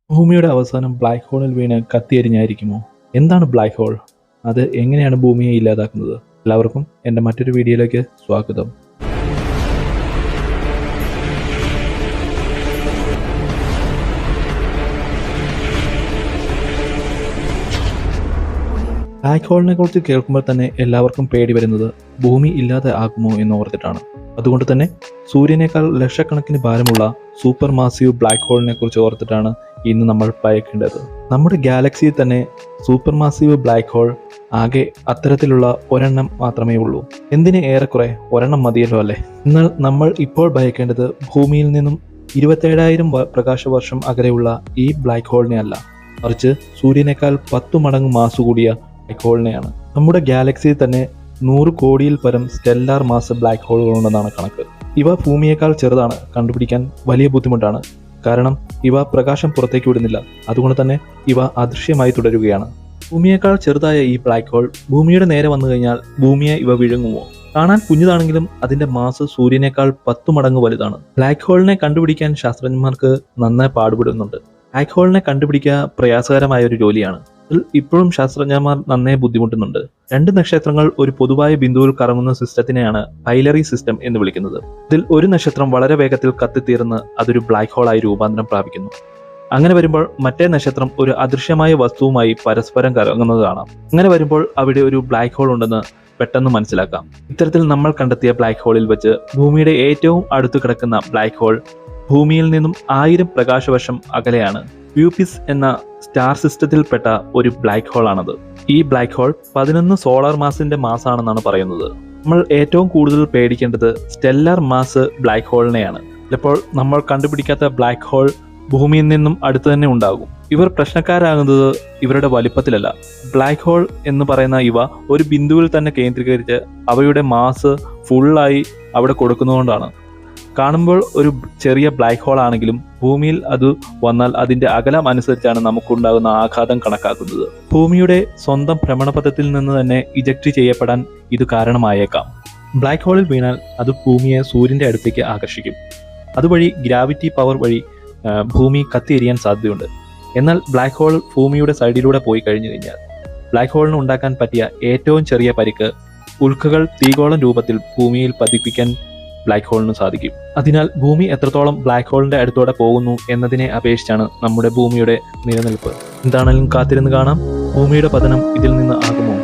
ഭൂമിയുടെ അവസാനം ബ്ലാക്ക് ഹോളിൽ വീണ് കത്തിയെരിഞ്ഞായിരിക്കുമോ? എന്താണ് ബ്ലാക്ക് ഹോൾ? അത് എങ്ങനെയാണ് ഭൂമിയെ ഇല്ലാതാക്കുന്നത്? എല്ലാവർക്കും എൻ്റെ മറ്റൊരു വീഡിയോയിലേക്ക് സ്വാഗതം. ബ്ലാക്ക് ഹോളിനെ കുറിച്ച് കേൾക്കുമ്പോൾ തന്നെ എല്ലാവർക്കും പേടി വരുന്നത് ഭൂമി ഇല്ലാതെ ആകുമോ എന്ന് ഓർത്തിട്ടാണ്. അതുകൊണ്ട് തന്നെ സൂര്യനേക്കാൾ ലക്ഷക്കണക്കിന് ഭാരമുള്ള സൂപ്പർ മാസീവ് ബ്ലാക്ക് ഹോളിനെ കുറിച്ച് ഓർത്തിട്ടാണ് ഇന്ന് നമ്മൾ ഭയക്കേണ്ടത്. നമ്മുടെ ഗാലക്സിയിൽ തന്നെ സൂപ്പർ മാസീവ് ബ്ലാക്ക് ഹോൾ ആകെ അത്തരത്തിലുള്ള ഒരെണ്ണം മാത്രമേ ഉള്ളൂ. എന്തിന് ഏറെക്കുറെ ഒരെണ്ണം മതിയല്ലോ അല്ലേ? എന്നാൽ നമ്മൾ ഇപ്പോൾ ഭയക്കേണ്ടത് ഭൂമിയിൽ നിന്നും 27,000 പ്രകാശ വർഷം അകലെയുള്ള ഈ ബ്ലാക്ക് ഹോളിനെ അല്ല, മറിച്ച് സൂര്യനേക്കാൾ 10 മടങ്ങ് മാസ് കൂടിയ ബ്ലാക്ക് ഹോളിനെയാണ്. നമ്മുടെ ഗാലക്സിയിൽ തന്നെ 100 കോടിയിൽ പരം സ്റ്റെല്ലാർ മാസ് ബ്ലാക്ക് ഹോളുകളുണ്ടെന്നാണ് കണക്ക്. ഇവ ഭൂമിയേക്കാൾ ചെറുതാണ്, കണ്ടുപിടിക്കാൻ വലിയ ബുദ്ധിമുട്ടാണ്. കാരണം ഇവ പ്രകാശം പുറത്തേക്ക് വിടുന്നില്ല, അതുകൊണ്ട് തന്നെ ഇവ അദൃശ്യമായി തുടരുകയാണ്. ഭൂമിയേക്കാൾ ചെറുതായ ഈ ബ്ലാക്ക് ഹോൾ ഭൂമിയുടെ നേരെ വന്നു കഴിഞ്ഞാൽ ഭൂമിയെ ഇവ വിഴുങ്ങുമോ? കാണാൻ കുഞ്ഞതാണെങ്കിലും അതിന്റെ മാസ് സൂര്യനേക്കാൾ 10 മടങ്ങ് വലുതാണ്. ബ്ലാക്ക് ഹോളിനെ കണ്ടുപിടിക്കാൻ ശാസ്ത്രജ്ഞന്മാർക്ക് നന്നായി പാടുപെടുന്നുണ്ട്. ബ്ലാക്ക് ഹോളിനെ കണ്ടുപിടിക്കുക പ്രയാസകരമായ ഒരു ജോലിയാണ്. ഇപ്പോഴും ശാസ്ത്രജ്ഞന്മാർ നന്നായി ബുദ്ധിമുട്ടുന്നുണ്ട്. 2 നക്ഷത്രങ്ങൾ ഒരു പൊതുവായ ബിന്ദുവിൽ കറങ്ങുന്ന സിസ്റ്റത്തിനെയാണ് ബൈനറി സിസ്റ്റം എന്ന് വിളിക്കുന്നത്. ഇതിൽ ഒരു നക്ഷത്രം വളരെ വേഗത്തിൽ കത്തിത്തീർന്ന് അതൊരു ബ്ലാക്ക് ഹോളായി രൂപാന്തരം പ്രാപിക്കുന്നു. അങ്ങനെ വരുമ്പോൾ മറ്റേ നക്ഷത്രം ഒരു അദൃശ്യമായ വസ്തുവുമായി പരസ്പരം കറങ്ങുന്നത് കാണാം. അങ്ങനെ വരുമ്പോൾ അവിടെ ഒരു ബ്ലാക്ക് ഹോൾ ഉണ്ടെന്ന് പെട്ടെന്ന് മനസ്സിലാക്കാം. ഇത്തരത്തിൽ നമ്മൾ കണ്ടെത്തിയ ബ്ലാക്ക് ഹോളിൽ വെച്ച് ഭൂമിയുടെ ഏറ്റവും അടുത്ത് കിടക്കുന്ന ബ്ലാക്ക് ഹോൾ ഭൂമിയിൽ നിന്നും 1000 പ്രകാശവർഷം അകലെയാണ്. പ്യൂപ്പിസ് എന്ന സ്റ്റാർ സിസ്റ്റത്തിൽപ്പെട്ട ഒരു ബ്ലാക്ക് ഹോൾ ആണത്. ഈ ബ്ലാക്ക് ഹോൾ 11 സോളാർ മാസിന്റെ മാസാണെന്നാണ് പറയുന്നത്. നമ്മൾ ഏറ്റവും കൂടുതൽ പേടിക്കേണ്ടത് സ്റ്റെല്ലാർ മാസ് ബ്ലാക്ക് ഹോളിനെയാണ്. ചിലപ്പോൾ നമ്മൾ കണ്ടുപിടിക്കാത്ത ബ്ലാക്ക് ഹോൾ ഭൂമിയിൽ നിന്നും അടുത്ത് തന്നെ ഉണ്ടാകും. ഇവർ പ്രശ്നക്കാരാകുന്നത് ഇവരുടെ വലിപ്പത്തിലല്ല. ബ്ലാക്ക് ഹോൾ എന്ന് പറയുന്ന ഇവ ഒരു ബിന്ദുവിൽ തന്നെ കേന്ദ്രീകരിച്ച് അവയുടെ മാസ് ഫുള്ളായി അവിടെ കൊടുക്കുന്നതുകൊണ്ടാണ്. കാണുമ്പോൾ ഒരു ചെറിയ ബ്ലാക്ക് ഹോൾ ആണെങ്കിലും ഭൂമിയിൽ അത് വന്നാൽ അതിന്റെ അകലം അനുസരിച്ചാണ് നമുക്കുണ്ടാകുന്ന ആഘാതം കണക്കാക്കുന്നത്. ഭൂമിയുടെ സ്വന്തം ഭ്രമണപഥത്തിൽ നിന്ന് തന്നെ ഇജക്റ്റ് ചെയ്യപ്പെടാൻ ഇത് കാരണമായേക്കാം. ബ്ലാക്ക് ഹോളിൽ വീണാൽ അത് ഭൂമിയെ സൂര്യന്റെ അടുത്തേക്ക് ആകർഷിക്കും. അതുവഴി ഗ്രാവിറ്റി പവർ വഴി ഭൂമി കത്തിയെരിയാൻ സാധ്യതയുണ്ട്. എന്നാൽ ബ്ലാക്ക് ഹോൾ ഭൂമിയുടെ സൈഡിലൂടെ പോയി കഴിഞ്ഞു കഴിഞ്ഞാൽ ബ്ലാക്ക് ഹോളിന് ഉണ്ടാക്കാൻ പറ്റിയ ഏറ്റവും ചെറിയ പരിക്ക് ഉൽക്കകൾ തീഗോളം രൂപത്തിൽ ഭൂമിയിൽ പതിപ്പിക്കാൻ ബ്ലാക്ക് ഹോളിന് സാധിക്കും. അതിനാൽ ഭൂമി എത്രത്തോളം ബ്ലാക്ക് ഹോളിന്റെ അടുത്തോടെ പോകുന്നു എന്നതിനെ അപേക്ഷിച്ചാണ് നമ്മുടെ ഭൂമിയുടെ നിലനിൽപ്പ്. എന്താണെങ്കിലും കാത്തിരുന്ന് കാണാം. ഭൂമിയുടെ പതനം ഇതിൽ നിന്ന് ആകുമോ?